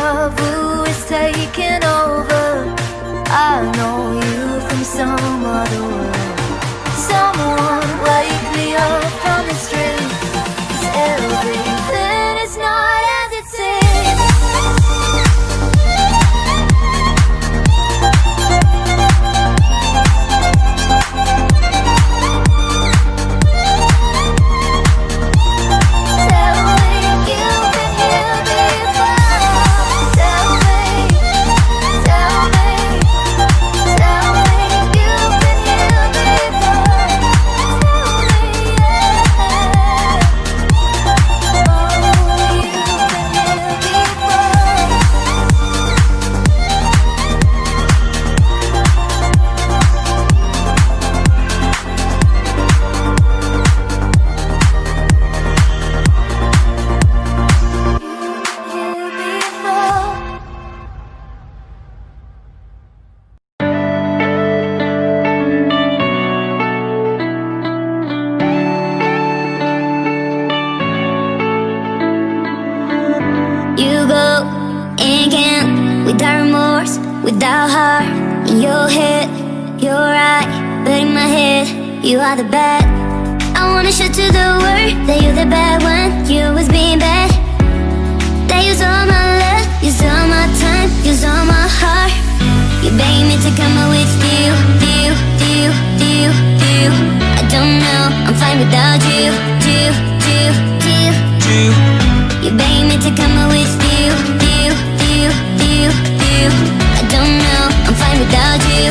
vu is taking over. I know you from some other world. Someone wake me up from this dream, 'cause everything is not as it seems. Without remorse, without heart. In your head, you're right, but in my head, you are the bad. I wanna show to the world that you're the bad one. You was being bad. That use all my love, use all my time, use all my heart. You begging me to come out with you. I don't know, I'm fine without you. You begging me to come out with you. I don't know, I'm fine without you.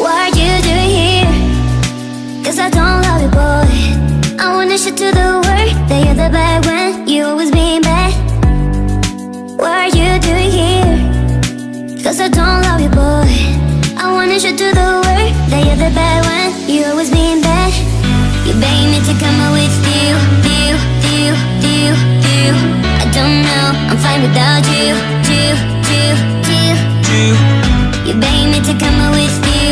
What are you doing here? 'Cause I don't love you, boy. I wanna show to the world that you're the bad one. You always being bad. What are you doing here? 'Cause I don't love you, boy. I wanna show to the world that you're the bad one. You always being bad. You begging me to come out with you. I don't know, I'm fine without you. You begging me to come out with you.